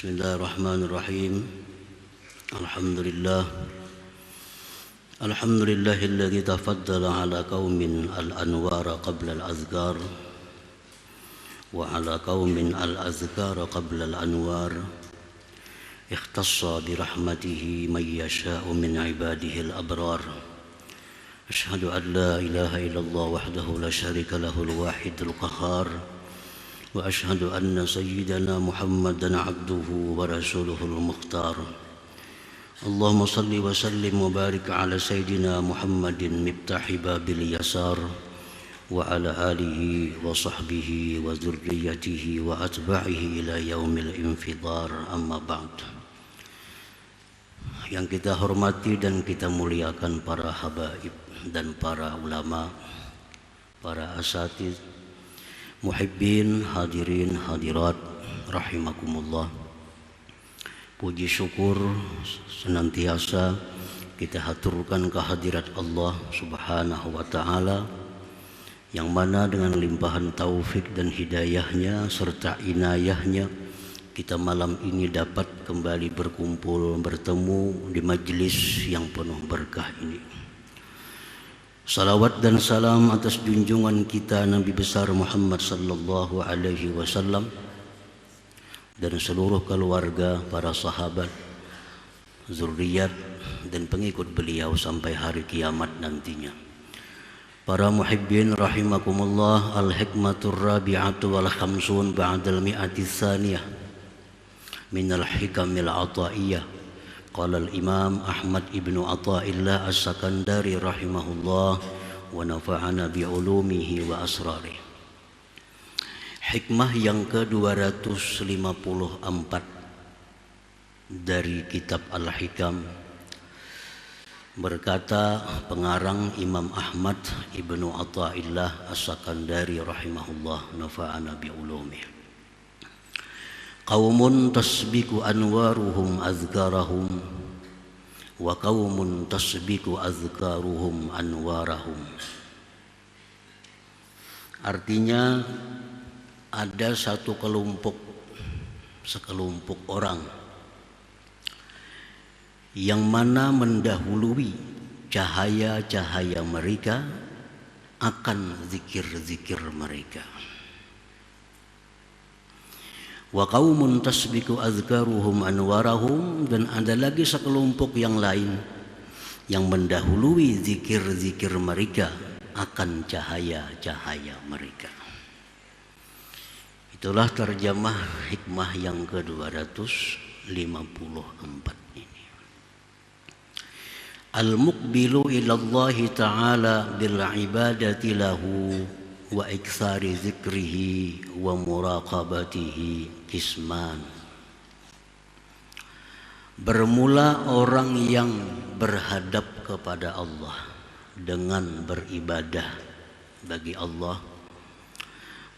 Bismillahirrahmanirrahim. Alhamdulillahilladzi tafaddala ala qaumin al-anwara qabla al-azkar wa ala qaumin al-azkara qabla al-anwar ikhtassa bi rahmatihi man yasha'u min ibadihi al-abrar. Asyhadu an la ilaha illallah wahdahu la syarika lahul wahidul qahhar wa asyhadu anna sayyidana Muhammadan abduhu wa rasuluhul mukhtar. Allahumma salli wa sallim wa barik ala sayyidina Muhammadin miftahi babil yasar wa ala alihi wa sahbihi wa dzurriyyatihi wa atba'ihi ila yaumil infidar, amma ba'd. Yang kita hormati dan kita muliakan para habaib dan para ulama, para asatidz, muhibbin, hadirin, hadirat, rahimakumullah. Puji syukur senantiasa kita haturkan kehadirat Allah subhanahu wa ta'ala, yang mana dengan limpahan taufik dan hidayahnya serta inayahnya kita malam ini dapat kembali berkumpul, bertemu di majlis yang penuh berkah ini. Salawat dan salam atas junjungan kita Nabi besar Muhammad sallallahu alaihi wasallam dan seluruh keluarga, para sahabat, zuriat dan pengikut beliau sampai hari kiamat nantinya. Para muhibbin rahimakumullah, al-hikmatur rabi'atu wal khamsun ba'dal mi'ati tsaniyah minal hikamil ataiyah. Qala al-Imam Ahmad ibnu Athaillah as-Sakandari rahimahullah wa nafa'ana bi'ulumihi wa asrarih. Hikmah yang ke-254 dari kitab Al-Hikam, berkata pengarang Imam Ahmad ibnu Athaillah as-Sakandari rahimahullah, nafa'ana bi'ulumihi. Qaumun tasbiku anwaruhum azkarahum wa qaumun tasbiku azkaruhum anwarahum. Artinya ada sekelompok orang yang mana mendahului cahaya-cahaya mereka akan zikir-zikir mereka. Wa qaumun tasbiku azkaruhum anwarahum, dan ada lagi sekelompok yang lain yang mendahului zikir-zikir mereka akan cahaya-cahaya mereka. Itulah terjemah hikmah yang ke-254 ini. Al-muqbilu ilallahi ta'ala bil ibadati lahu wa iktsari zikrihi wa muraqabatihi kisman. Bermula orang yang berhadap kepada Allah dengan beribadah bagi Allah,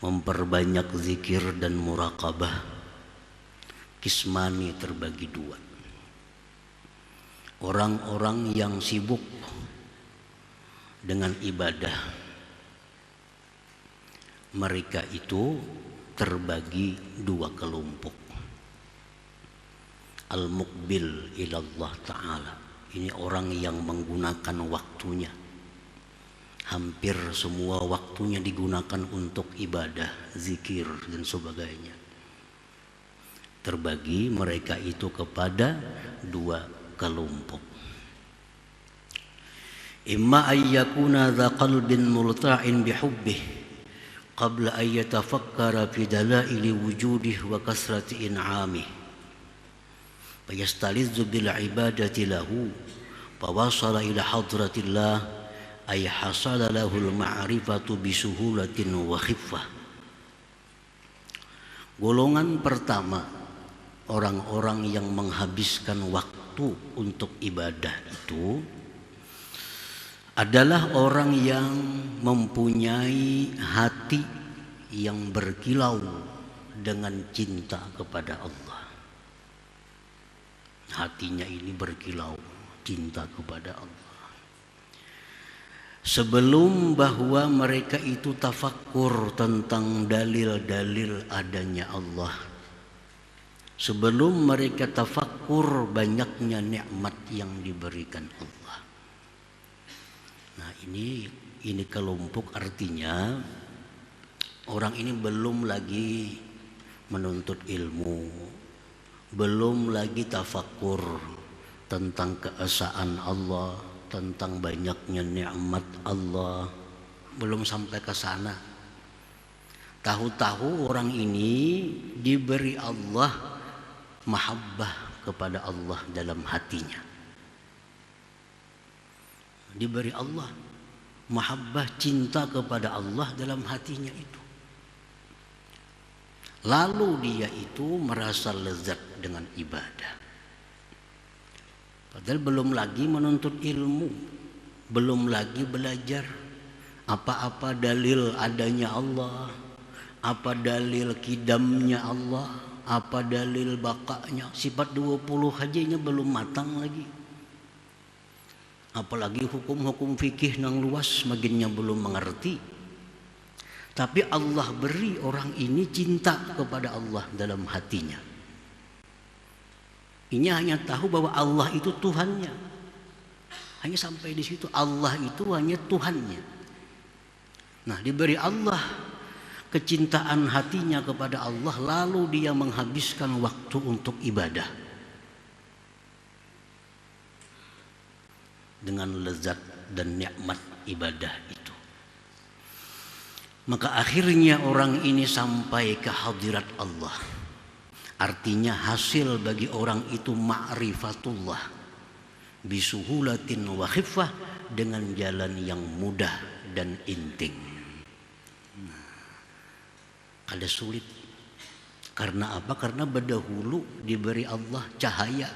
memperbanyak zikir dan muraqabah, kismani terbagi dua. Orang-orang yang sibuk dengan ibadah, mereka itu terbagi dua kelompok. Al-muqbil ilallah ta'ala, ini orang yang menggunakan waktunya, hampir semua waktunya digunakan untuk ibadah, zikir dan sebagainya. Terbagi mereka itu kepada dua kelompok. Imma ayyakuna dha qalbin multa'in bihubbih qabla an yatafakkara fi dalaili wujudihi wa kasrati in'amih fayastalizzu bil ibadati lahu fawasala ila hadratillah ay hasala lahul ma'rifatu bisuhulatin wa khiffah. Golongan pertama, orang-orang yang menghabiskan waktu untuk ibadah itu adalah orang yang mempunyai hati yang berkilau dengan cinta kepada Allah. Hatinya ini berkilau cinta kepada Allah. Sebelum bahwa mereka itu tafakkur tentang dalil-dalil adanya Allah, sebelum mereka tafakkur banyaknya nikmat yang diberikan Allah. Nah, ini kelompok, artinya orang ini belum lagi menuntut ilmu, belum lagi tafakkur tentang keesaan Allah, tentang banyaknya nikmat Allah, belum sampai ke sana. Tahu-tahu orang ini diberi Allah mahabbah kepada Allah dalam hatinya. Diberi Allah mahabbah, cinta kepada Allah dalam hatinya itu. Lalu dia itu merasa lezat dengan ibadah. Padahal belum lagi menuntut ilmu, belum lagi belajar apa-apa dalil adanya Allah, apa dalil kidamnya Allah, apa dalil bakanya. Sifat 20 hajanya belum matang lagi. Apalagi hukum-hukum fikih nang luas makinnya belum mengerti. Tapi Allah beri orang ini cinta kepada Allah dalam hatinya. Ini hanya tahu bahwa Allah itu Tuhannya. Hanya sampai di situ, Allah itu hanya Tuhannya. Nah, diberi Allah kecintaan hatinya kepada Allah, lalu dia menghabiskan waktu untuk ibadah dengan lezat dan nikmat ibadah itu. Maka akhirnya orang ini sampai ke hadirat Allah. Artinya hasil bagi orang itu ma'rifatullah bisuhulatin wa khiffah, dengan jalan yang mudah dan inting. Ada sulit. Karena apa? Karena berdahulu diberi Allah cahaya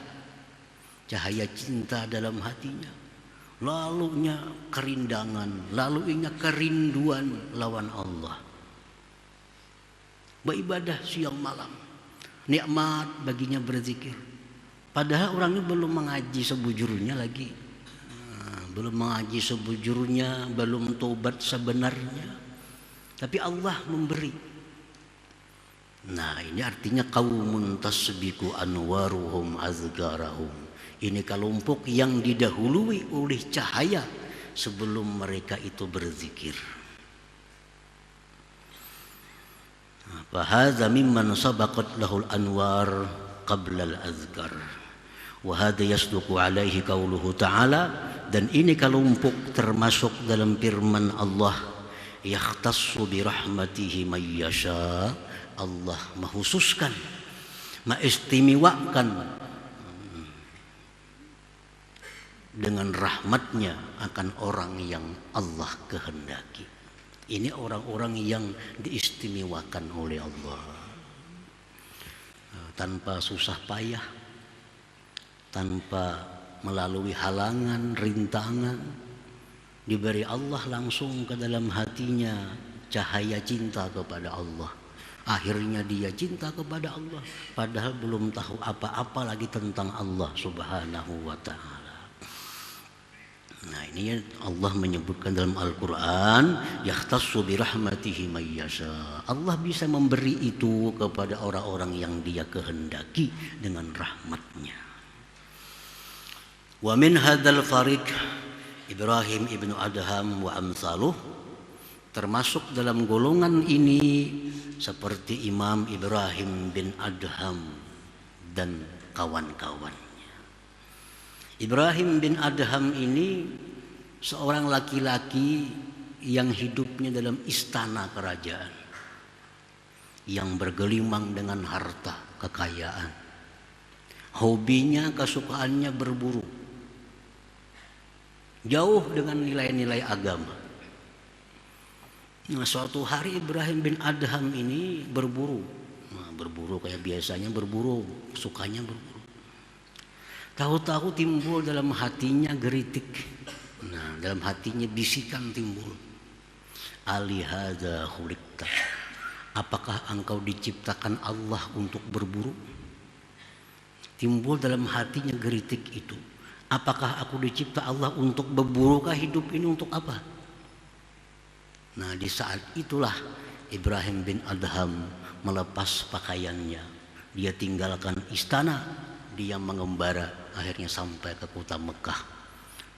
cinta dalam hatinya. Lalunya kerindangan, lalunya kerinduan lawan Allah. Beribadah siang malam, nikmat baginya berzikir. Padahal orangnya belum mengaji sebujurnya lagi, belum mengaji sebujurnya, belum tobat sebenarnya. Tapi Allah memberi. Nah, ini artinya qaumun tasbiqu anwaruhum azgarahum. Ini kelompok yang didahului oleh cahaya sebelum mereka itu berzikir. Fahadha mimman sabaqat lahul anwar qabla al-azkar. Wa hadha yasduqu alaihi qauluhu ta'ala. Dan ini kelompok termasuk dalam firman Allah, yakhtassu bi rahmatihi may yasha. Allah menghususkan, mengistimewakan dengan rahmatnya akan orang yang Allah kehendaki. Ini orang-orang yang diistimewakan oleh Allah, tanpa susah payah, tanpa melalui halangan, rintangan. Diberi Allah langsung ke dalam hatinya cahaya cinta kepada Allah. Akhirnya dia cinta kepada Allah, padahal belum tahu apa-apa lagi tentang Allah Subhanahu wa ta'ala. Nah, ini Allah menyebutkan dalam Al-Quran, yakhtassu bi rahmatihi may yasha. Allah bisa memberi itu kepada orang-orang yang dia kehendaki dengan rahmatnya. Wa min hadzal fariq Ibrahim ibnu Adham wa amsaluh. Termasuk dalam golongan ini seperti Imam Ibrahim bin Adham dan kawan-kawannya. Ibrahim bin Adham ini seorang laki-laki yang hidupnya dalam istana kerajaan, yang bergelimang dengan harta kekayaan. Hobinya, kesukaannya berburu, jauh dengan nilai-nilai agama. Nah, suatu hari Ibrahim bin Adham ini berburu. Nah, berburu kayak biasanya berburu, sukanya berburu. Tahu-tahu timbul dalam hatinya geritik. Nah, dalam hatinya bisikan timbul. Alihada khuliqta. Apakah engkau diciptakan Allah untuk berburu? Timbul dalam hatinya geritik itu. Apakah aku dicipta Allah untuk berburukah hidup ini untuk apa? Nah, di saat itulah Ibrahim bin Adham melepas pakaiannya, Dia tinggalkan istana, dia mengembara akhirnya sampai ke kota Mekah.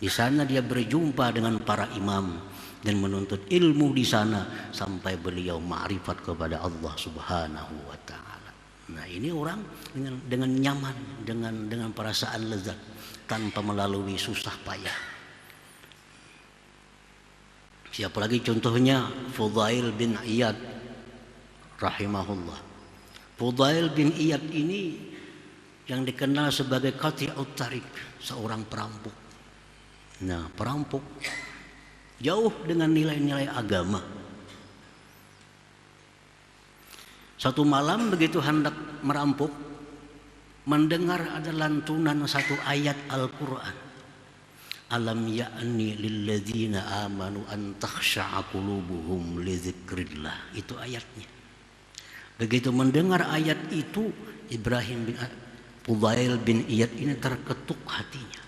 Di sana dia berjumpa dengan para imam dan menuntut ilmu di sana sampai beliau ma'rifat kepada Allah Subhanahu wa taala. Nah, ini orang dengan nyaman, dengan perasaan lezat tanpa melalui susah payah. Siapa lagi contohnya? Fudail bin Iyad rahimahullah. Fudail bin Iyad ini yang dikenal sebagai qati'ut tariq, seorang perampok. Nah, perampok jauh dengan nilai-nilai agama. Satu malam begitu hendak merampok, mendengar ada lantunan satu ayat Al-Quran. Alam ya'ni lilladzina amanu an takhsha'a qulubuhum li dzikrillah. Itu ayatnya. Begitu mendengar ayat itu, Fudail bin Iyad ini terketuk hatinya.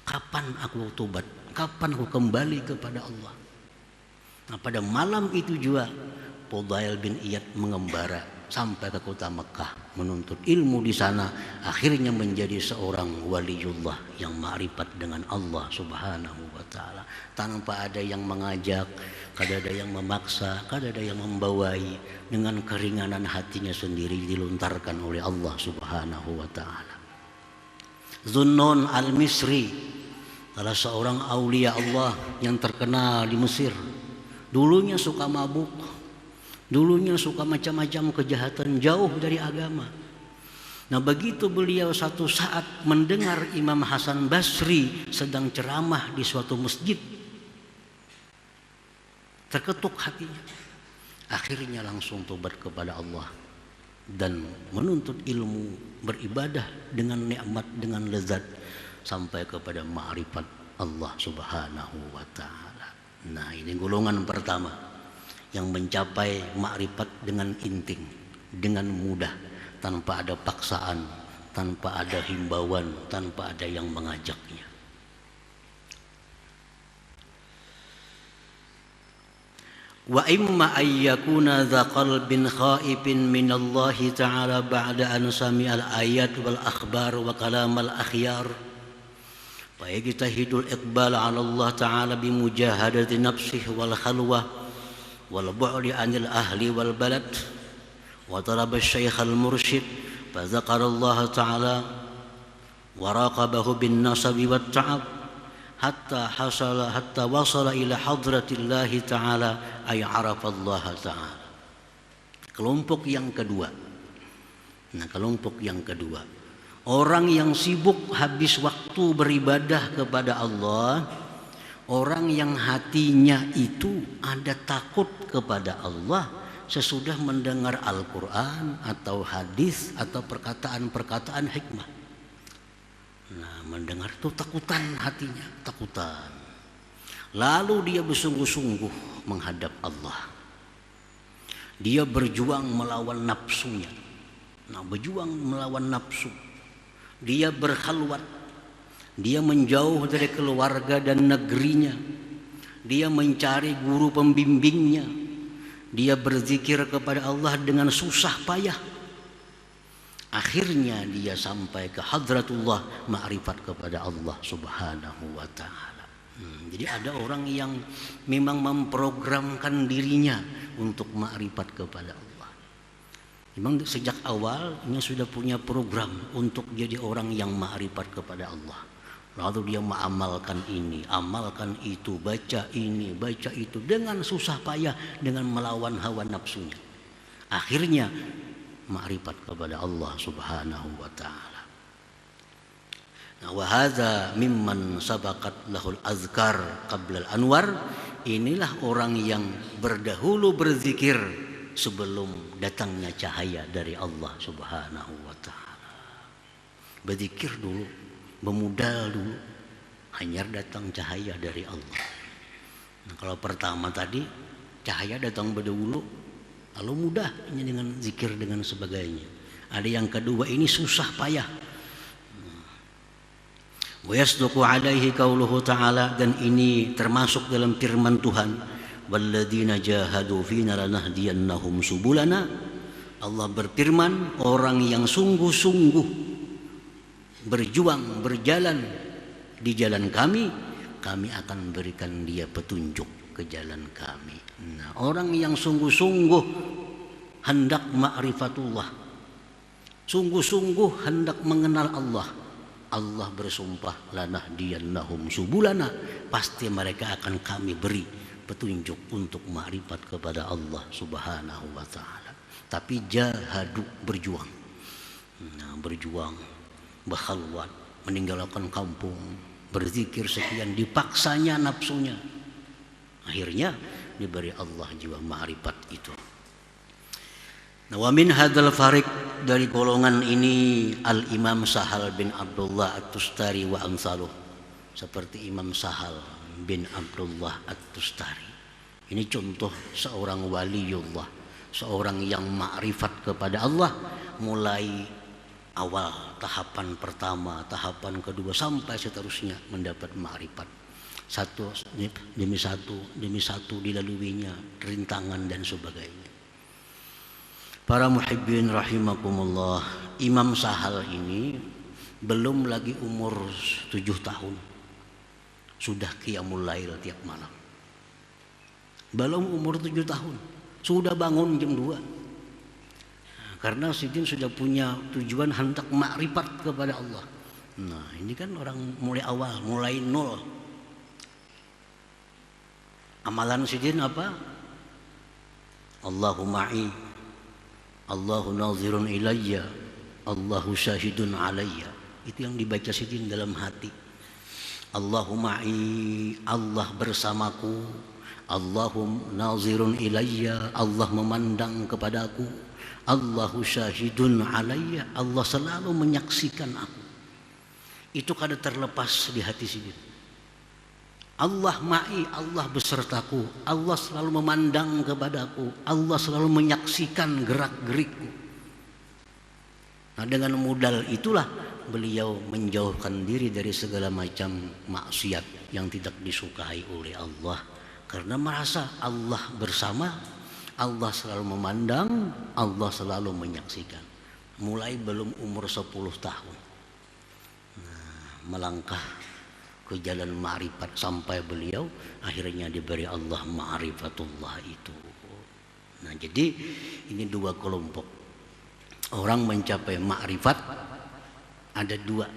Kapan aku tobat? Kapan aku kembali kepada Allah? Nah, pada malam itu juga Fudail bin Iyad mengembara sampai ke kota Mekah menuntut ilmu di sana, akhirnya menjadi seorang waliullah yang ma'rifat dengan Allah Subhanahu wa taala tanpa ada yang mengajak, kada ada yang memaksa, kada ada yang membawai, dengan keringanan hatinya sendiri dilontarkan oleh Allah Subhanahu wa taala. Zunnun al-Misri, salah seorang aulia Allah yang terkenal di Mesir. Dulunya suka mabuk, dulunya suka macam-macam kejahatan, jauh dari agama. Nah, begitu beliau satu saat mendengar Imam Hasan Basri sedang ceramah di suatu masjid, terketuk hatinya. Akhirnya langsung tobat kepada Allah dan menuntut ilmu, beribadah dengan nikmat, dengan lezat sampai kepada ma'rifat Allah Subhanahu wa taala. Nah, ini golongan pertama yang mencapai makrifat dengan inting, dengan mudah, tanpa ada paksaan, tanpa ada himbauan, tanpa ada yang mengajaknya. Wa imma ayyakuna dha qalbin khaifin min Allah ta'ala ba'da an sami'al ayat wal akhbar wa kalam al akhyar. فيجتهد الإقبال على الله تعالى بمجاهدة نفسه والخلوة والبعد عن الأهل والبلد وطلب الشيخ المرشد فذكر الله تعالى وراقبه بالنصب والتعب حتى وصل إلى حضرة الله تعالى أي عرف الله تعالى. Kelompok yang kedua. Nah, kelompok yang kedua, orang yang sibuk habis waktu beribadah kepada Allah, orang yang hatinya itu ada takut kepada Allah sesudah mendengar Al-Quran atau hadis atau perkataan-perkataan hikmah. Nah, mendengar itu takutan hatinya, takutan. Lalu dia bersungguh-sungguh menghadap Allah. Dia berjuang melawan nafsunya. Nah, berjuang melawan nafsu. Dia berkhalwat, dia menjauh dari keluarga dan negerinya, dia mencari guru pembimbingnya, dia berzikir kepada Allah dengan susah payah. Akhirnya dia sampai ke hadratullah, ma'rifat kepada Allah Subhanahu wa ta'ala. Jadi ada orang yang memang memprogramkan dirinya untuk ma'rifat kepada Allah. Memang sejak awal ini sudah punya program untuk jadi orang yang ma'rifat kepada Allah. Lalu dia mengamalkan ini, amalkan itu, baca ini, baca itu dengan susah payah, dengan melawan hawa nafsunya. Akhirnya ma'rifat kepada Allah Subhanahu wa taala. Nah, wa hadza mimman sabaqat lahul azkar qabla al-anwar. Inilah orang yang berdahulu berzikir sebelum datangnya cahaya dari Allah Subhanahu wa taala. Berzikir dulu, bermodal dulu, hanya datang cahaya dari Allah. Nah, kalau pertama tadi cahaya datang berdahulu, lalu mudah ini dengan zikir dengan sebagainya. Ada yang kedua ini susah payah. Wa yasduqu alaihi qauluhu ta'ala, dan ini termasuk dalam firman Tuhan, walladzina jahadu fina lanahdiyannahum subulana. Allah berfirman, orang yang sungguh-sungguh berjuang, berjalan di jalan kami, kami akan berikan dia petunjuk ke jalan kami. Nah, orang yang sungguh-sungguh hendak ma'rifatullah, sungguh-sungguh hendak mengenal Allah, Allah bersumpah, lanahdiyannahum subulana, pasti mereka akan kami beri petunjuk untuk ma'rifat kepada Allah Subhanahu wa ta'ala. Tapi jahadu, berjuang. Nah, berjuang, berkhalwat, meninggalkan kampung, berzikir sekian, dipaksanya nafsunya. Akhirnya diberi Allah jiwa ma'rifat itu. Nah, wa min hadzal fariq, dari golongan ini Al-Imam Sahal bin Abdullah At-Tustari wa amsaluh, seperti Imam Sahal bin Abdullah At-Tustari. Ini contoh seorang waliullah, seorang yang ma'rifat kepada Allah mulai awal, tahapan pertama, tahapan kedua, sampai seterusnya mendapat ma'rifat. Satu demi satu dilaluinya, rintangan dan sebagainya. Para muhibbin rahimakumullah, Imam Sahal ini belum lagi umur 7 tahun sudah qiyamul lail tiap malam. Belum umur 7 tahun sudah bangun jam 2. Karena Sidin sudah punya tujuan hendak makrifat kepada Allah. Nah, ini kan orang mulai awal, mulai nol. Amalan Sidin apa? Allahu ma'i, Allahu nazirun ilayya, Allahu syahidun alayya. Itu yang dibaca Sidin dalam hati. Allahu ma'i, Allah bersamaku, Allahu nazirun ilayya, Allah memandang kepadaku, Allahu syahidun alayya, Allah selalu menyaksikan aku. Itu kada terlepas di hati Sidin. Allah ma'i, Allah besertaku, Allah selalu memandang kepadaku, Allah selalu menyaksikan gerak-gerikku. Nah, dengan modal itulah beliau menjauhkan diri dari segala macam maksiat yang tidak disukai oleh Allah, karena merasa Allah bersama, Allah selalu memandang, Allah selalu menyaksikan. Mulai belum umur 10 tahun, nah, melangkah ke jalan ma'rifat sampai beliau akhirnya diberi Allah ma'rifatullah itu. Nah, jadi ini dua kelompok orang mencapai ma'rifat, ada dua.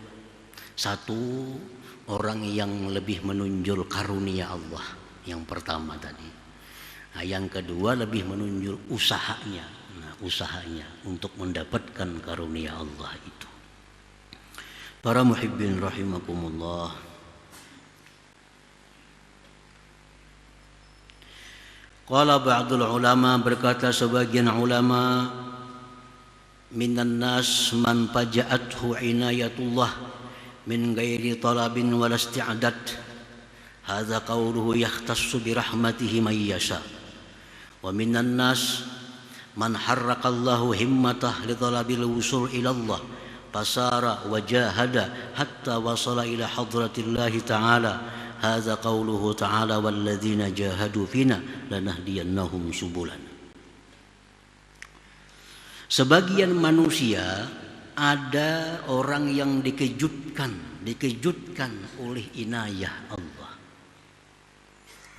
Satu, orang yang lebih menunjul karunia Allah, yang pertama tadi. Nah, yang kedua lebih menunjul usahanya. Nah, usahanya untuk mendapatkan karunia Allah itu. Para muhibbin rahimakumullah, qala ba'dul ulama, berkata sebagian ulama, minan nas man faja'athu inayatullah min ghairi talabin wal isti'dad, hadza qawluhu yahtassu bi rahmatihi man yasha. Wa minan nas man harraqallahu himmatah li talabil wusul ila Allah fasara wa jahada hatta wasala ila hadratillahi ta'ala, hadza qauluhu ta'ala walladzina jahadu fina lanahdiyannahum subulana. Sebagian manusia ada orang yang dikejutkan oleh inayah Allah.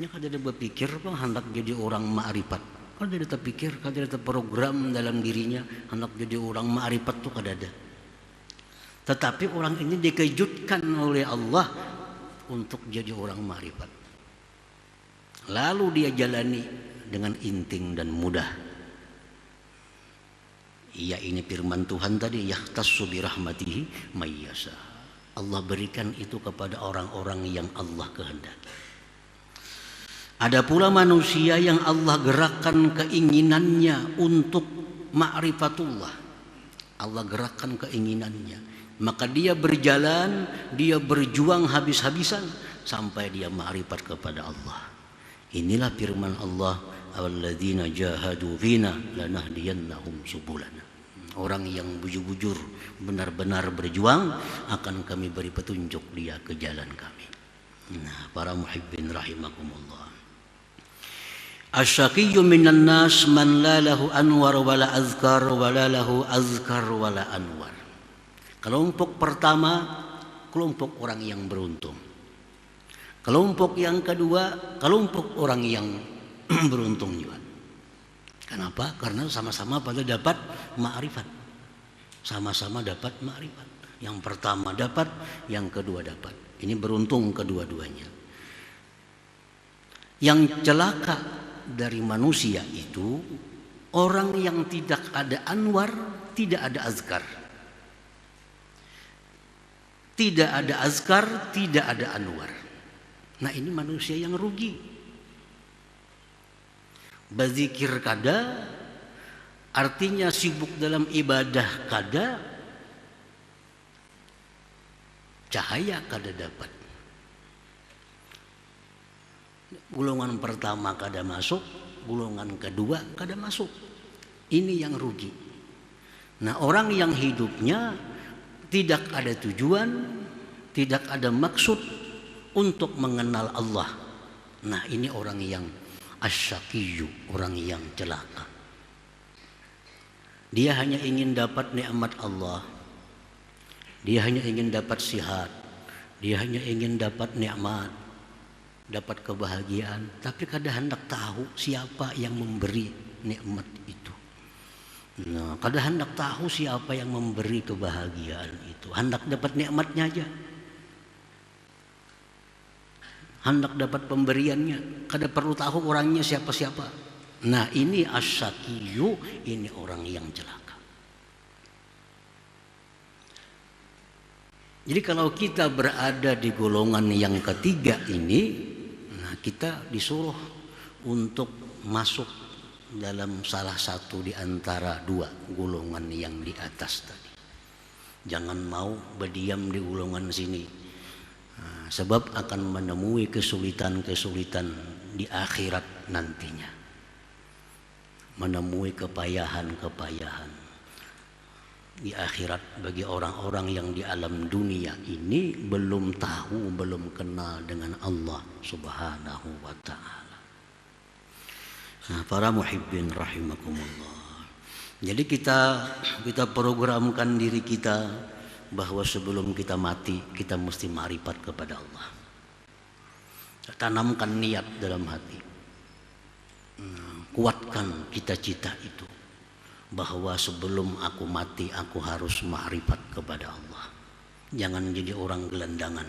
Nya kada ada berpikir bang hendak jadi orang ma'rifat. Kada ada terpikir, kada ada program dalam dirinya hendak jadi orang ma'rifat tuh kada ada. Tetapi orang ini dikejutkan oleh Allah untuk jadi orang ma'rifat. Lalu dia jalani dengan inting dan mudah. Iya, ini firman Tuhan tadi, yahtassu bi rahmatihi may yasha. Allah berikan itu kepada orang-orang yang Allah kehendaki. Ada pula manusia yang Allah gerakkan keinginannya untuk ma'rifatullah. Allah gerakkan keinginannya, maka dia berjalan, dia berjuang habis-habisan sampai dia ma'rifat kepada Allah. Inilah firman Allah, alladzina jahadu fina lanahdiyannahum subulana. Orang yang bujur-bujur benar-benar berjuang akan kami beri petunjuk dia ke jalan kami. Nah, para muhibbin rahimakumullah, Asyaqiyyu minan nas man la lahu anwar wala azkar wala lahu azkar wala anwar. Kelompok pertama, kelompok orang yang beruntung. Kelompok yang kedua, kelompok orang yang beruntung juga. Kenapa? Karena sama-sama pada dapat ma'rifat. Sama-sama dapat ma'rifat. Yang pertama dapat, yang kedua dapat. Ini beruntung kedua-duanya. Yang celaka dari manusia itu orang yang tidak ada anwar, tidak ada azkar. Tidak ada azkar, tidak ada anwar. Nah, ini manusia yang rugi. Bazikir kada artinya sibuk dalam ibadah kada, cahaya kada dapat. Golongan pertama kada masuk, golongan kedua kada masuk. Ini yang rugi. Nah, orang yang hidupnya tidak ada tujuan, tidak ada maksud untuk mengenal Allah. Nah, ini orang yang asyaqiyyu, orang yang celaka. Dia hanya ingin dapat nikmat Allah. Dia hanya ingin dapat sihat. Dia hanya ingin dapat nikmat, dapat kebahagiaan, tapi kadang hendak tahu siapa yang memberi nikmat itu. Nah, kadang hendak tahu siapa yang memberi kebahagiaan itu. Hendak dapat nikmatnya aja, hendak dapat pemberiannya, kada perlu tahu orangnya siapa-siapa. Nah, ini asyaqiyyu, ini orang yang celaka. Jadi kalau kita berada di golongan yang ketiga ini, nah kita disuruh untuk masuk dalam salah satu di antara dua golongan yang di atas tadi. Jangan mau berdiam di golongan sini. Sebab akan menemui kesulitan-kesulitan di akhirat nantinya, menemui kepayahan-kepayahan di akhirat bagi orang-orang yang di alam dunia ini belum tahu, belum kenal dengan Allah Subhanahu wa ta'ala. Nah, para muhibbin rahimakumullah, jadi kita programkan diri kita bahwa sebelum kita mati kita mesti ma'rifat kepada Allah. Tanamkan niat dalam hati, kuatkan cita-cita itu bahwa sebelum aku mati aku harus ma'rifat kepada Allah. Jangan jadi orang gelandangan,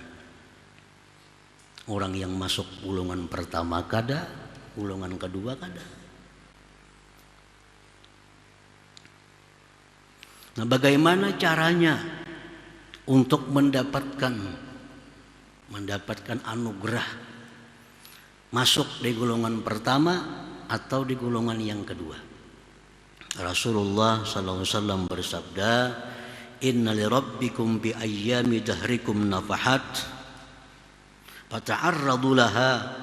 orang yang masuk golongan pertama kada, golongan kedua kada. Nah, bagaimana caranya untuk mendapatkan anugerah masuk di golongan pertama atau di golongan yang kedua? Rasulullah sallallahu alaihi wasallam bersabda, "Inna li rabbikum bi ayyami dahrikum nafahat fata'arradu laha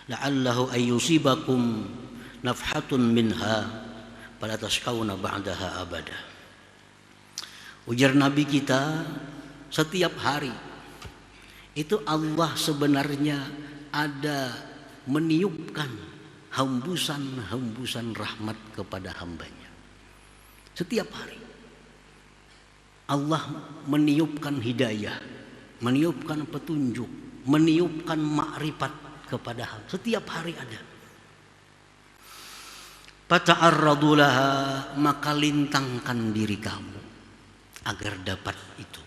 la'allahu ayyusibakum nafhatun minha fala tashqawna ba'daha abada." Ujar Nabi kita, setiap hari itu Allah sebenarnya ada meniupkan hembusan-hembusan rahmat kepada hambanya. Setiap hari Allah meniupkan hidayah, meniupkan petunjuk, meniupkan makrifat kepada hamba. Setiap hari ada. Fata'arradu laha, maka lintangkan diri kamu agar dapat itu.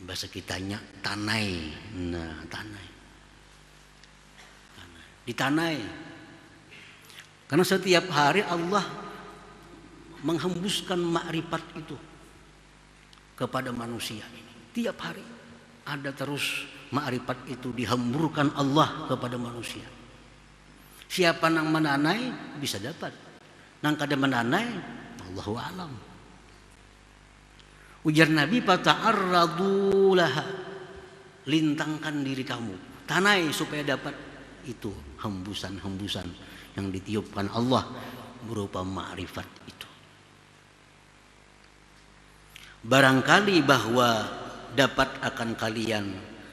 Bahasa kitanya tanai. Nah, tanai. Ditanai. Karena setiap hari Allah menghembuskan makrifat itu kepada manusia ini. Tiap hari ada terus makrifat itu dihamburkan Allah kepada manusia. Siapa yang menanai bisa dapat. Nang kada menanai, Allahu a'lam. Ujar Nabi, fata'arradu laha, lintangkan diri kamu, tanai supaya dapat itu hembusan-hembusan yang ditiupkan Allah berupa ma'rifat itu. Barangkali bahwa dapat akan kalian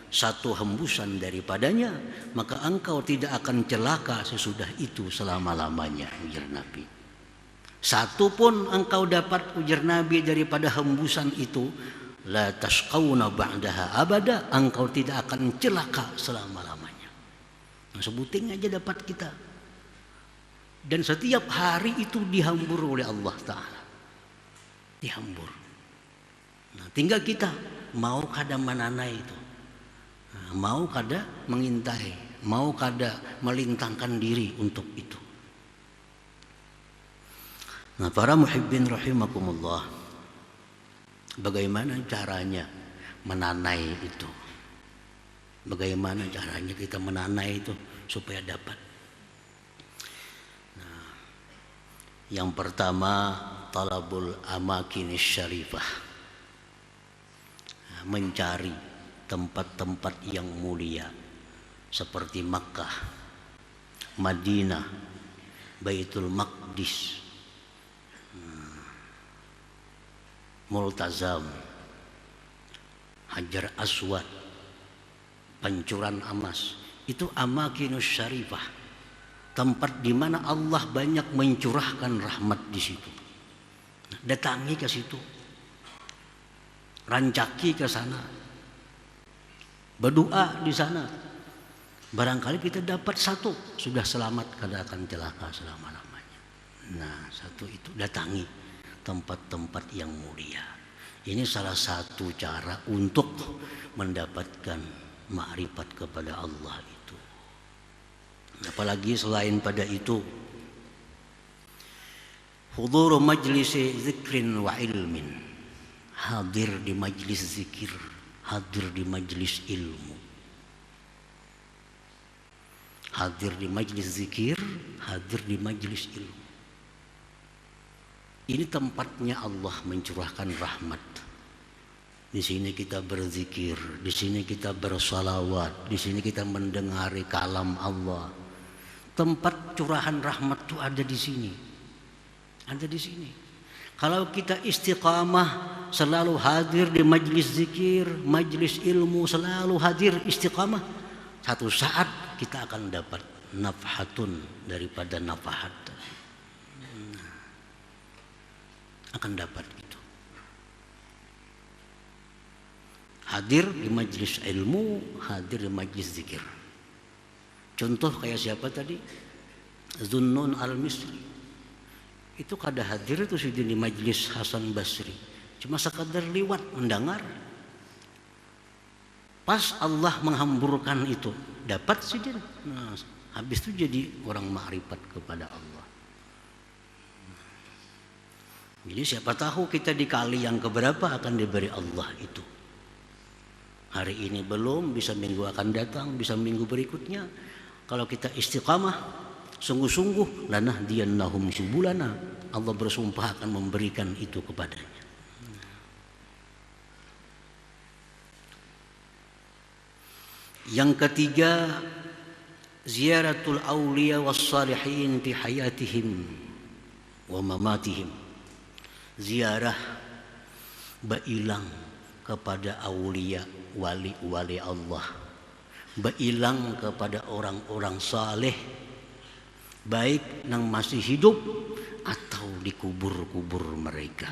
satu hembusan daripadanya, maka engkau tidak akan celaka sesudah itu selama-lamanya, ujar Nabi. Satu pun engkau dapat, ujar Nabi, daripada hembusan itu, la tashqawna ba'daha abada, engkau tidak akan celaka selama-lamanya. Sebuting aja dapat kita. Dan setiap hari itu dihambur oleh Allah Ta'ala. Dihambur. Nah, tinggal kita mau kada menanai itu. Nah, mau kada mengintai, mau kada melintangkan diri untuk itu. Nah, para muhibbin rahimakumullah, bagaimana caranya menanai itu? Bagaimana caranya kita menanai itu supaya dapat? Nah, yang pertama, talabul amakinis syarifah. Nah, mencari tempat-tempat yang mulia seperti Makkah, Madinah, Baitul Maqdis, Multazam, Hajar Aswad, Pancuran Amas. Itu amakinus syarifah, tempat di mana Allah banyak mencurahkan rahmat di situ. Datangi ke situ, rancaki ke sana, berdoa di sana. Barangkali kita dapat satu, sudah selamat, kada akan celaka selama-lamanya. Nah, satu itu, datangi tempat-tempat yang mulia. Ini salah satu cara untuk mendapatkan ma'rifat kepada Allah itu. Apalagi selain pada itu, hudur majlis zikrin wa ilmin, hadir di majlis zikir, hadir di majlis ilmu. Hadir di majlis zikir, hadir di majlis ilmu. Ini tempatnya Allah mencurahkan rahmat. Di sini kita berzikir, di sini kita bersalawat, di sini kita mendengari kalam Allah. Tempat curahan rahmat itu ada di sini. Ada di sini. Kalau kita istiqamah, selalu hadir di majlis zikir, majlis ilmu, selalu hadir istiqamah, satu saat kita akan dapat nafhatun daripada nafahat. Akan dapat itu. Hadir di majlis ilmu, hadir di majlis zikir. Contoh kayak siapa tadi? Zunnun al-Misri. Itu kada hadir itu sudah di majlis Hasan Basri. Cuma sekadar liwat mendengar. Pas Allah menghamburkan itu, dapat sudah. Nah, habis itu jadi orang ma'rifat kepada Allah. Jadi siapa tahu kita di kali yang keberapa akan diberi Allah itu. Hari ini belum, bisa minggu akan datang, bisa minggu berikutnya. Kalau kita istiqamah, sungguh-sungguh, lanahdiyannahum subulana, Allah bersumpah akan memberikan itu kepadanya. Yang ketiga, ziaratul awliya was salihin fi hayatihim wa mamatihim. Ziarah bailang kepada aulia, wali-wali Allah, bailang kepada orang-orang saleh, baik yang masih hidup atau di kubur-kubur mereka.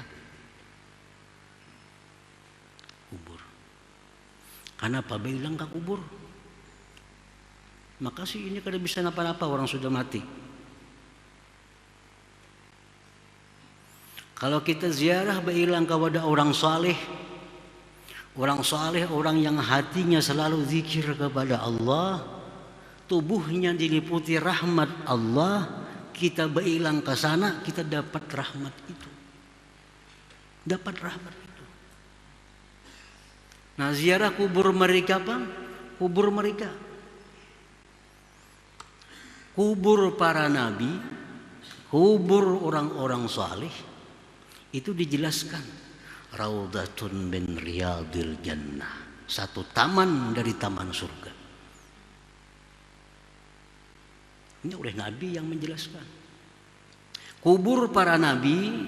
Kubur. Kenapa bailang ke kubur? Maka sih ini kada bisa napa-napa, orang sudah mati. Kalau kita ziarah bailang kepada orang saleh, orang yang hatinya selalu zikir kepada Allah, tubuhnya diliputi rahmat Allah, kita bailang ke sana, kita dapat rahmat itu. Dapat rahmat itu. Nah, ziarah kubur mereka apa? Kubur mereka. Kubur para nabi, kubur orang-orang saleh, itu dijelaskan raudhatun min riyadil jannah, satu taman dari taman surga. Ini oleh Nabi yang menjelaskan. Kubur para nabi,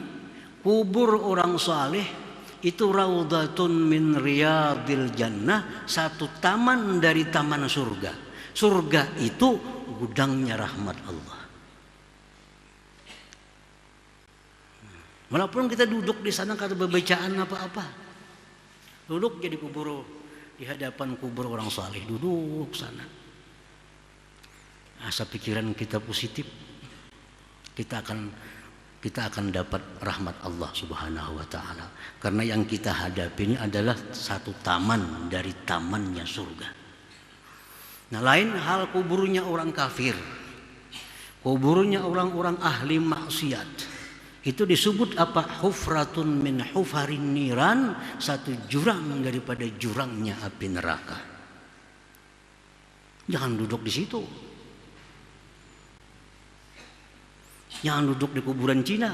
kubur orang saleh, itu raudhatun min riyadil jannah, satu taman dari taman surga. Surga itu gudangnya rahmat Allah. Walaupun kita duduk di sana kata bacaan apa-apa, duduk jadi kubur, di hadapan kubur orang saleh, duduk sana. Asa pikiran kita positif, kita akan dapat rahmat Allah Subhanahu wa taala. Karena yang kita hadapi ini adalah satu taman dari tamannya surga. Nah, lain hal kuburnya orang kafir, kuburnya orang-orang ahli maksiat. Itu disebut apa? Hufratun min hufarin niran, satu jurang daripada jurangnya api neraka. Jangan duduk di situ. Jangan duduk di kuburan Cina.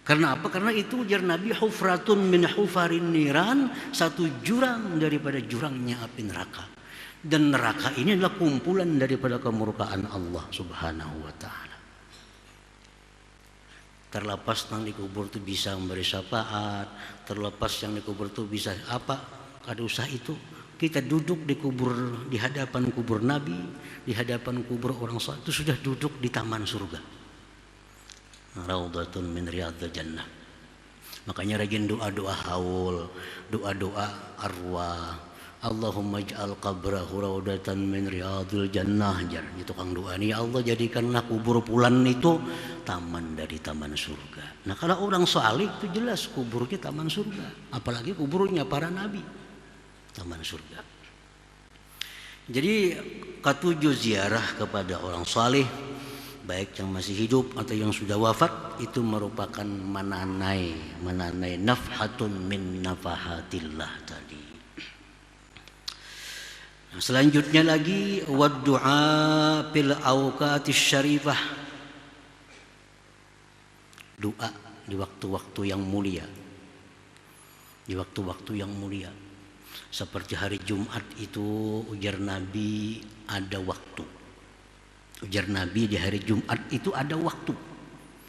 Karena apa? Karena itu ujar Nabi, hufratun min hufarin niran, satu jurang daripada jurangnya api neraka. Dan neraka ini adalah kumpulan daripada kemurkaan Allah Subhanahu wa taala. Terlepas yang dikubur itu bisa memberi syafaat, terlepas yang dikubur itu bisa apa? Kada usah itu. Kita duduk di kubur, di hadapan kubur Nabi, di hadapan kubur orang saleh, itu sudah duduk di taman surga. Raudhatun min riyadil jannah. Makanya rajin doa-doa haul, doa-doa arwah. Allahumma ij'al qabrahu raudhatan min riyadil jannah. Itu kang doa nih, ya Allah jadikanlah kubur fulan itu taman dari taman surga. Nah, kalau orang saleh itu jelas kuburnya taman surga, apalagi kuburnya para nabi, taman surga. Jadi ketujuh ziarah kepada orang saleh, baik yang masih hidup atau yang sudah wafat, itu merupakan menanai nafhatun min nafahatillah tadi. Nah, selanjutnya lagi waddu'a fil awqatis syarifah, doa di waktu-waktu yang mulia, di waktu-waktu yang mulia. Seperti hari Jumat itu ujar Nabi ada waktu. Ujar Nabi di hari Jumat itu ada waktu.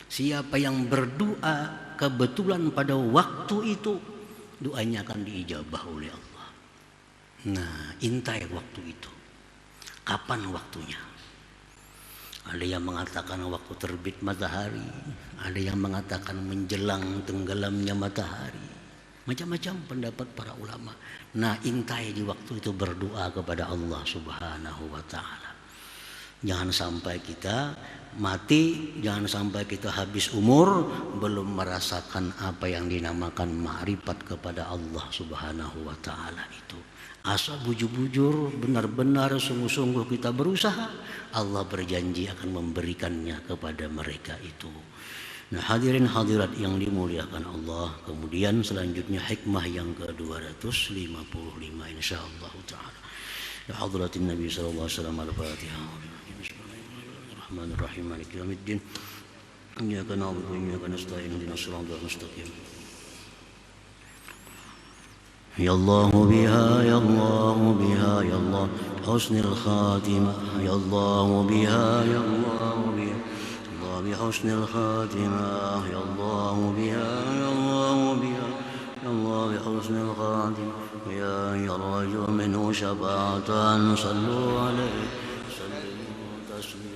Siapa yang berdoa kebetulan pada waktu itu, doanya akan diijabah oleh Allah. Nah, intai waktu itu. Kapan waktunya? Ada yang mengatakan waktu terbit matahari, ada yang mengatakan menjelang tenggelamnya matahari. Macam-macam pendapat para ulama. Nah, intai di waktu itu berdoa kepada Allah Subhanahu wa taala. Jangan sampai kita mati, jangan sampai kita habis umur belum merasakan apa yang dinamakan ma'rifat kepada Allah Subhanahu wa taala itu. Asal bujur-bujur, benar-benar sungguh-sungguh kita berusaha, Allah berjanji akan memberikannya kepada mereka itu. Nah, hadirin hadirat yang dimuliakan Allah, kemudian selanjutnya hikmah yang ke-255 insyaallah taala. Ya hadratin Nabi sallallahu alaihi wasallam, al-Fatihah. Bismillahirrahmanirrahim. Maliki yaumiddin. Iyyaka na'budu wa iyyaka nasta'in. Ihdinas siratal mustaqim. Ya Allah biha, ya Allah biha, ya Allah husnul khatimah, ya Allah biha, ya Allah biha, Allah bi husnul khatimah, ya Allah biha, ya Allah biha, ya Allah bi husnul khatimah, ya rajul minhu syafa'atan sallu alaihi sallimu taslima.